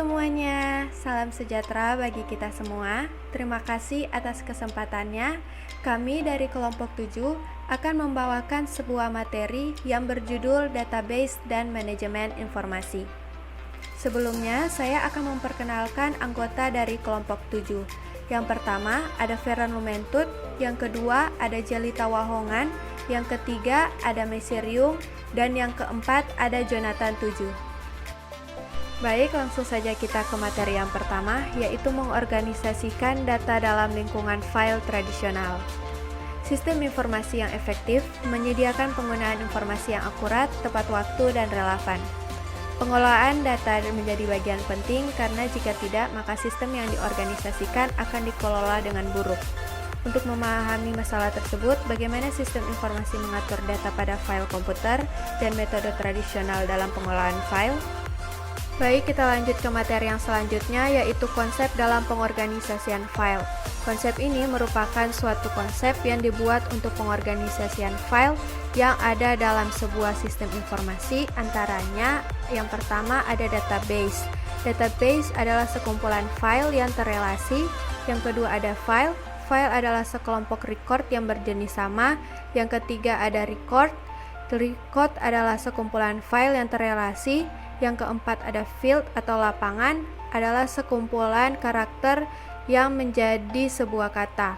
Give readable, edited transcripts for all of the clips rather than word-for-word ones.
semuanya, salam sejahtera bagi kita semua. Terima kasih atas kesempatannya. Kami dari kelompok 7 akan membawakan sebuah materi yang berjudul Database dan Manajemen Informasi. Sebelumnya, saya akan memperkenalkan anggota dari kelompok 7. Yang pertama ada Feren Lumentut, yang kedua ada Jelita Wahongan, yang ketiga ada Messi Ryung, dan yang keempat ada Jonathan 7. Baik, langsung saja kita ke materi yang pertama, yaitu mengorganisasikan data dalam lingkungan file tradisional. Sistem informasi yang efektif menyediakan penggunaan informasi yang akurat, tepat waktu, dan relevan. Pengelolaan data menjadi bagian penting karena jika tidak, maka sistem yang diorganisasikan akan dikelola dengan buruk. Untuk memahami masalah tersebut, bagaimana sistem informasi mengatur data pada file komputer dan metode tradisional dalam pengelolaan file. Baik, kita lanjut ke materi yang selanjutnya, yaitu konsep dalam pengorganisasian file. Konsep ini merupakan suatu konsep yang dibuat untuk pengorganisasian file yang ada dalam sebuah sistem informasi. Antaranya, yang pertama ada database. Database adalah sekumpulan file yang terrelasi. Yang kedua ada file. File adalah sekelompok record yang berjenis sama. Yang ketiga ada record. Record adalah sekumpulan file yang terrelasi. Yang keempat ada field atau lapangan, adalah sekumpulan karakter yang menjadi sebuah kata.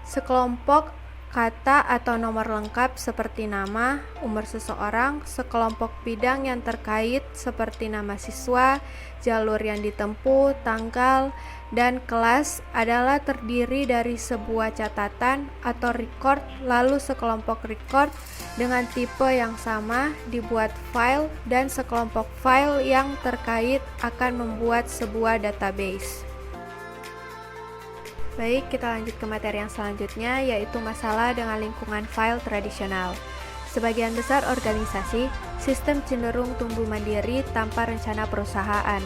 Sekelompok kata atau nomor lengkap seperti nama, umur seseorang, sekelompok bidang yang terkait seperti nama siswa, jalur yang ditempuh, tanggal, dan kelas adalah terdiri dari sebuah catatan atau record. Lalu sekelompok record dengan tipe yang sama dibuat file, dan sekelompok file yang terkait akan membuat sebuah database. Baik, kita lanjut ke materi yang selanjutnya, yaitu masalah dengan lingkungan file tradisional. Sebagian besar organisasi, sistem cenderung tumbuh mandiri tanpa rencana perusahaan.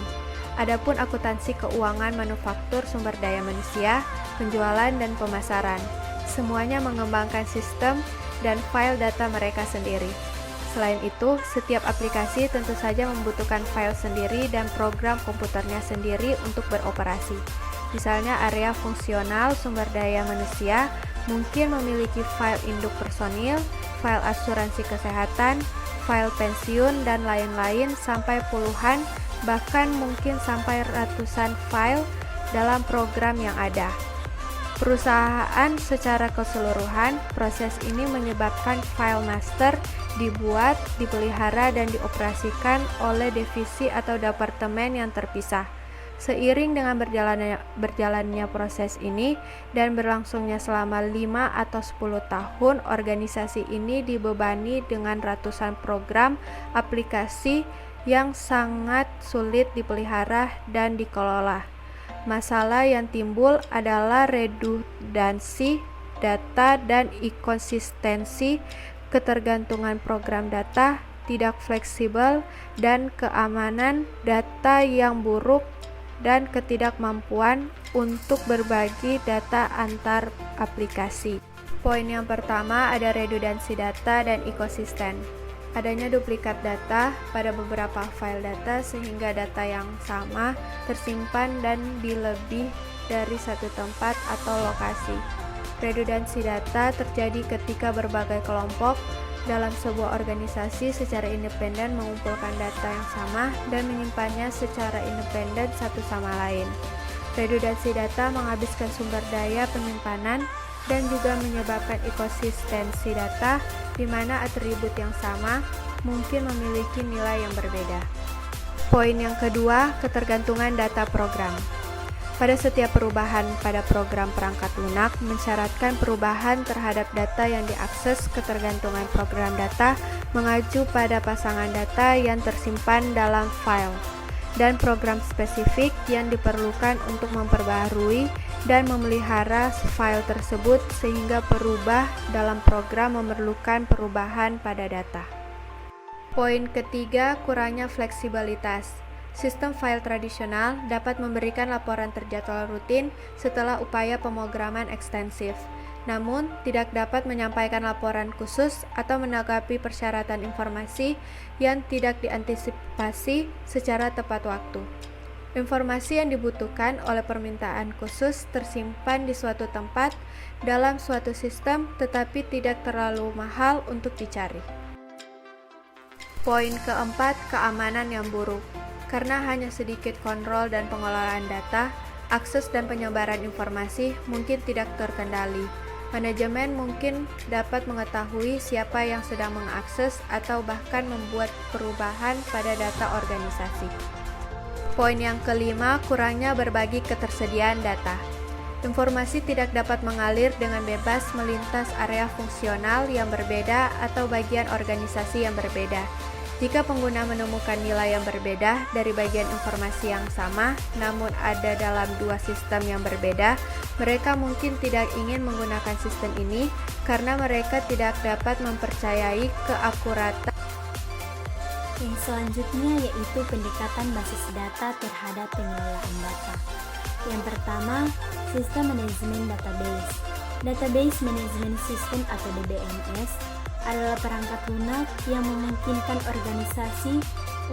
Adapun akuntansi keuangan, manufaktur, sumber daya manusia, penjualan, dan pemasaran, semuanya mengembangkan sistem dan file data mereka sendiri. Selain itu, setiap aplikasi tentu saja membutuhkan file sendiri dan program komputernya sendiri untuk beroperasi. Misalnya area fungsional sumber daya manusia mungkin memiliki file induk personil, file asuransi kesehatan, file pensiun, dan lain-lain sampai puluhan, bahkan mungkin sampai ratusan file dalam program yang ada. Perusahaan secara keseluruhan, proses ini menyebabkan file master dibuat, dipelihara, dan dioperasikan oleh divisi atau departemen yang terpisah. Seiring dengan berjalannya proses ini dan berlangsungnya selama 5 atau 10 tahun, organisasi ini dibebani dengan ratusan program aplikasi yang sangat sulit dipelihara dan dikelola. Masalah yang timbul adalah redundansi data dan inkonsistensi, ketergantungan program data, tidak fleksibel, dan keamanan data yang buruk, dan ketidakmampuan untuk berbagi data antar aplikasi. Poin yang pertama ada redundansi data dan ekosistem. Adanya duplikat data pada beberapa file data sehingga data yang sama tersimpan dan di lebih dari satu tempat atau lokasi. Redundansi data terjadi ketika berbagai kelompok dalam sebuah organisasi secara independen mengumpulkan data yang sama dan menyimpannya secara independen satu sama lain. Redundansi data menghabiskan sumber daya penyimpanan dan juga menyebabkan eksistensi data di mana atribut yang sama mungkin memiliki nilai yang berbeda. Poin yang kedua, ketergantungan data program. Pada setiap perubahan pada program perangkat lunak mensyaratkan perubahan terhadap data yang diakses. Ketergantungan program data mengacu pada pasangan data yang tersimpan dalam file dan program spesifik yang diperlukan untuk memperbaharui dan memelihara file tersebut sehingga perubah dalam program memerlukan perubahan pada data. Poin ketiga, kurangnya fleksibilitas. Sistem file tradisional dapat memberikan laporan terjadwal rutin setelah upaya pemrograman ekstensif, namun tidak dapat menyampaikan laporan khusus atau menanggapi persyaratan informasi yang tidak diantisipasi secara tepat waktu. Informasi yang dibutuhkan oleh permintaan khusus tersimpan di suatu tempat dalam suatu sistem tetapi tidak terlalu mahal untuk dicari. Poin keempat, keamanan yang buruk. Karena hanya sedikit kontrol dan pengelolaan data, akses dan penyebaran informasi mungkin tidak terkendali. Manajemen mungkin dapat mengetahui siapa yang sedang mengakses atau bahkan membuat perubahan pada data organisasi. Poin yang kelima, kurangnya berbagi ketersediaan data. Informasi tidak dapat mengalir dengan bebas melintas area fungsional yang berbeda atau bagian organisasi yang berbeda. Jika pengguna menemukan nilai yang berbeda dari bagian informasi yang sama, namun ada dalam dua sistem yang berbeda, mereka mungkin tidak ingin menggunakan sistem ini karena mereka tidak dapat mempercayai keakuratan. Yang selanjutnya yaitu pendekatan basis data terhadap pengelolaan data. Yang pertama, sistem manajemen database. Database Management System atau DBMS adalah perangkat lunak yang memungkinkan organisasi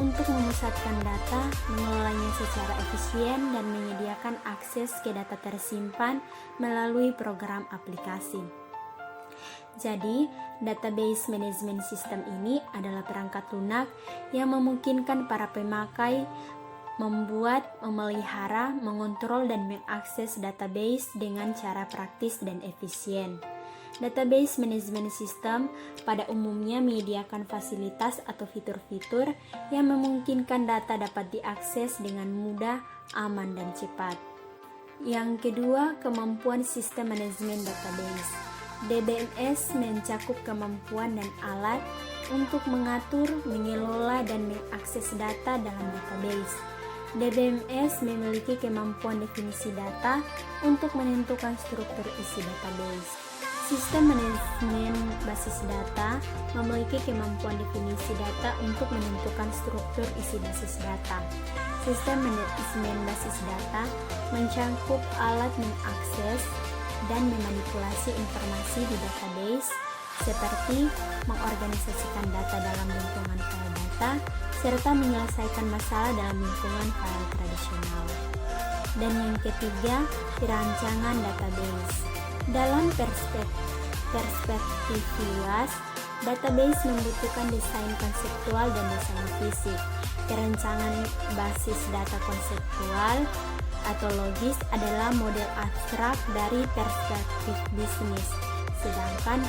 untuk memusatkan data, mengelolanya secara efisien, dan menyediakan akses ke data tersimpan melalui program aplikasi. Jadi, database management system ini adalah perangkat lunak yang memungkinkan para pemakai membuat, memelihara, mengontrol, dan mengakses database dengan cara praktis dan efisien. Database management system pada umumnya menyediakan fasilitas atau fitur-fitur yang memungkinkan data dapat diakses dengan mudah, aman, dan cepat. Yang kedua, kemampuan sistem manajemen database. DBMS mencakup kemampuan dan alat untuk mengatur, mengelola, dan mengakses data dalam database. DBMS memiliki kemampuan definisi data untuk menentukan struktur isi database. Sistem manajemen basis data memiliki kemampuan definisi data untuk menentukan struktur isi basis data. Sistem manajemen basis data mencakup alat mengakses dan memanipulasi informasi di database seperti mengorganisasikan data dalam lingkungan file data serta menyelesaikan masalah dalam lingkungan file tradisional. Dan yang ketiga, perancangan database. Dalam perspektif luas, database membutuhkan desain konseptual dan desain fisik. Perancangan basis data konseptual atau logis adalah model abstrak dari perspektif bisnis, sedangkan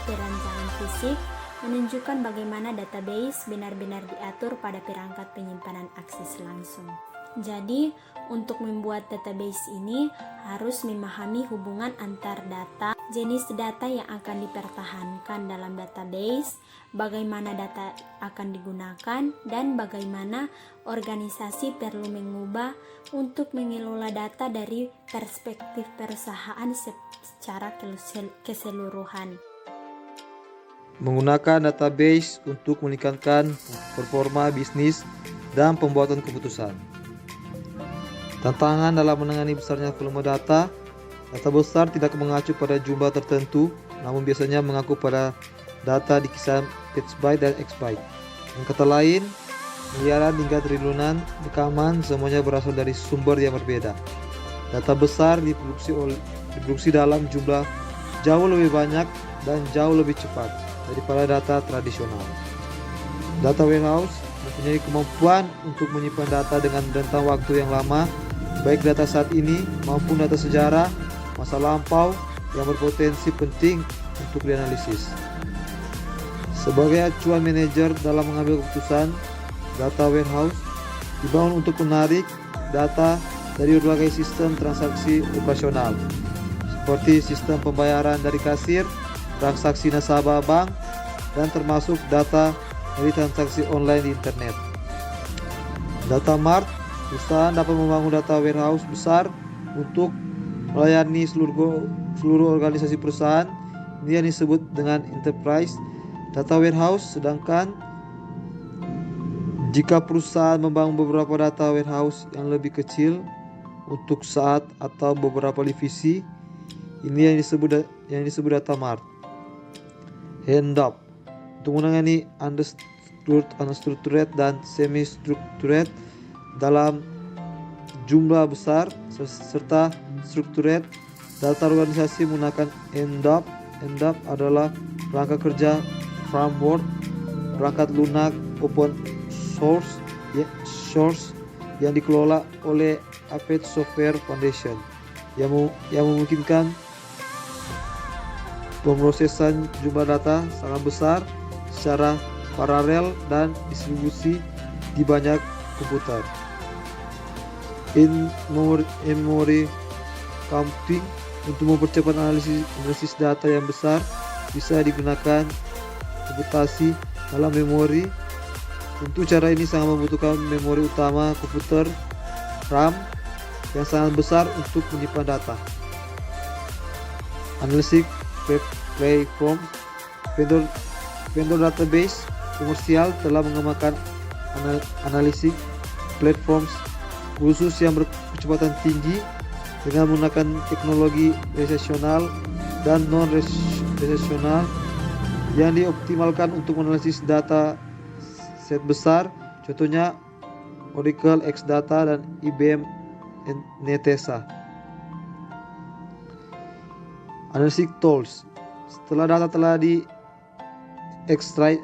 perancangan fisik menunjukkan bagaimana database benar-benar diatur pada perangkat penyimpanan akses langsung. Jadi, untuk membuat database ini harus memahami hubungan antar data, jenis data yang akan dipertahankan dalam database, bagaimana data akan digunakan, dan bagaimana organisasi perlu mengubah untuk mengelola data dari perspektif perusahaan secara keseluruhan. Menggunakan database untuk meningkatkan performa bisnis dan pembuatan keputusan. Tantangan dalam menangani besarnya volume data. Data besar tidak mengacu pada jumlah tertentu, namun biasanya mengacu pada data di kisaran petabyte dan exbyte. Dengan kata lain, miliaran hingga triliunan rekaman semuanya berasal dari sumber yang berbeda. Data besar diproduksi dalam jumlah jauh lebih banyak dan jauh lebih cepat daripada data tradisional. Data warehouse mempunyai kemampuan untuk menyimpan data dengan rentang waktu yang lama, baik data saat ini maupun data sejarah, masa lampau yang berpotensi penting untuk dianalisis. Sebagai acuan manajer dalam mengambil keputusan, data warehouse dibangun untuk menarik data dari berbagai sistem transaksi operasional, seperti sistem pembayaran dari kasir, transaksi nasabah bank, dan termasuk data dari transaksi online di internet. Data mart, perusahaan dapat membangun data warehouse besar untuk melayani seluruh organisasi perusahaan. Ini yang disebut dengan enterprise data warehouse. Sedangkan jika perusahaan membangun beberapa data warehouse yang lebih kecil untuk saat atau beberapa divisi, ini yang disebut data mart. Handoff untuk menangani unstructured dan semi-structured dalam jumlah besar serta structured data organisasi menggunakan NDAP. NDAP adalah perangkat kerja framework perangkat lunak open source yang dikelola oleh Apache Software Foundation yang memungkinkan pemrosesan jumlah data sangat besar secara paralel dan distribusi di banyak komputer. In-memory computing untuk mempercepat analisis data yang besar bisa digunakan komputasi dalam memori. Tentu cara ini sangat membutuhkan memori utama komputer RAM yang sangat besar untuk menyimpan data. Analytic platform vendor database komersial telah mengembangkan analitik platforms khusus yang berkecepatan tinggi dengan menggunakan teknologi relasional dan non-relasional yang dioptimalkan untuk menganalisis data set besar, contohnya Oracle Exadata dan IBM Netezza. Analytic tools. Setelah data telah ekstrak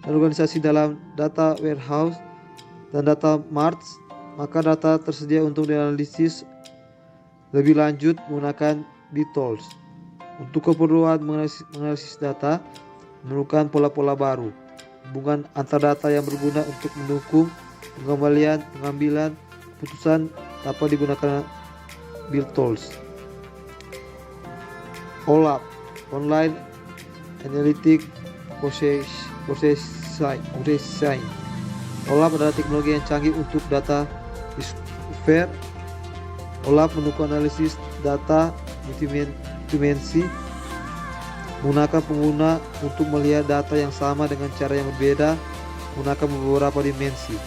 dan organisasi dalam data warehouse dan data marts, maka data tersedia untuk dianalisis lebih lanjut menggunakan B-tools. Untuk keperluan menganalisis data, memerlukan pola-pola baru. Hubungan antar data yang berguna untuk mendukung pengambilan keputusan dapat digunakan B-tools. OLAP, Online Analytic Processing. OLAP adalah teknologi yang canggih untuk data discovery. OLAP mendukung analisis data multidimensi menggunakan pengguna untuk melihat data yang sama dengan cara yang berbeda menggunakan beberapa dimensi.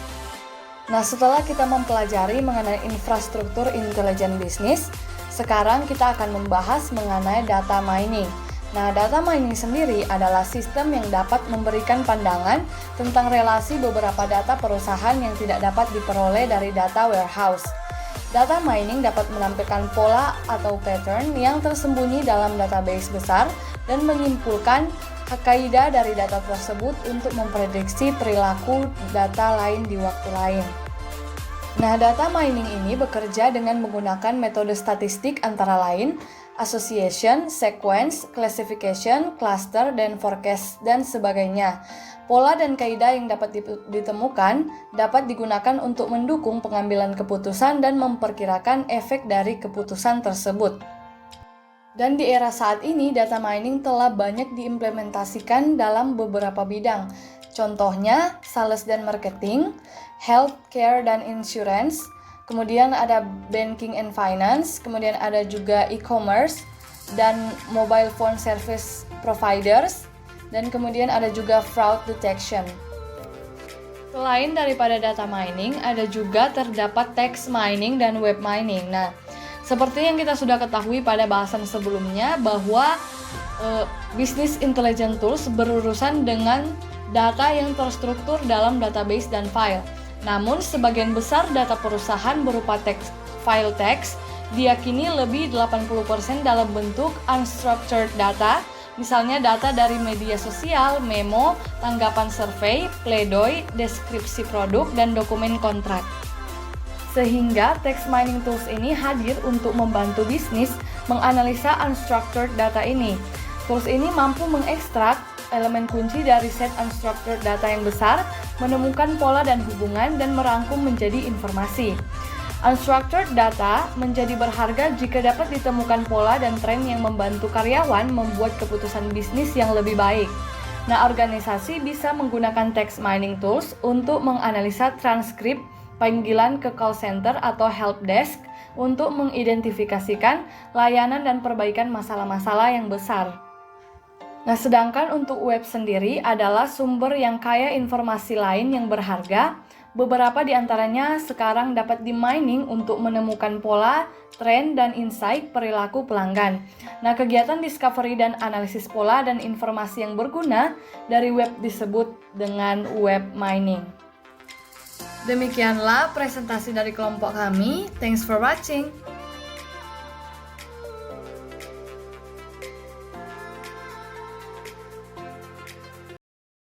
Nah, setelah kita mempelajari mengenai infrastruktur intelijen bisnis, sekarang kita akan membahas mengenai data mining. Nah, data mining sendiri adalah sistem yang dapat memberikan pandangan tentang relasi beberapa data perusahaan yang tidak dapat diperoleh dari data warehouse. Data mining dapat menampilkan pola atau pattern yang tersembunyi dalam database besar dan menyimpulkan kaidah dari data tersebut untuk memprediksi perilaku data lain di waktu lain. Nah, data mining ini bekerja dengan menggunakan metode statistik antara lain association, sequence, classification, cluster, dan forecast, dan sebagainya. Pola dan kaidah yang dapat ditemukan dapat digunakan untuk mendukung pengambilan keputusan dan memperkirakan efek dari keputusan tersebut. Dan di era saat ini, data mining telah banyak diimplementasikan dalam beberapa bidang. Contohnya, sales dan marketing, healthcare dan insurance, kemudian ada banking and finance, kemudian ada juga e-commerce dan mobile phone service providers, dan kemudian ada juga fraud detection. Selain daripada data mining, ada juga terdapat text mining dan web mining. Nah, seperti yang kita sudah ketahui pada bahasan sebelumnya bahwa business intelligence tools berurusan dengan data yang terstruktur dalam database dan file. Namun, sebagian besar data perusahaan berupa file teks diyakini lebih 80% dalam bentuk unstructured data, misalnya data dari media sosial, memo, tanggapan survei, pledoi, deskripsi produk, dan dokumen kontrak. Sehingga text mining tools ini hadir untuk membantu bisnis menganalisa unstructured data ini. Tools ini mampu mengekstrak elemen kunci dari set unstructured data yang besar, menemukan pola dan hubungan, dan merangkum menjadi informasi. Unstructured data menjadi berharga jika dapat ditemukan pola dan tren yang membantu karyawan membuat keputusan bisnis yang lebih baik. Nah, organisasi bisa menggunakan text mining tools untuk menganalisa transkrip panggilan ke call center atau help desk untuk mengidentifikasikan layanan dan perbaikan masalah-masalah yang besar. Nah, sedangkan untuk web sendiri adalah sumber yang kaya informasi lain yang berharga. Beberapa di antaranya sekarang dapat di-mining untuk menemukan pola, tren, dan insight perilaku pelanggan. Nah, kegiatan discovery dan analisis pola dan informasi yang berguna dari web disebut dengan web mining. Demikianlah presentasi dari kelompok kami. Thanks for watching.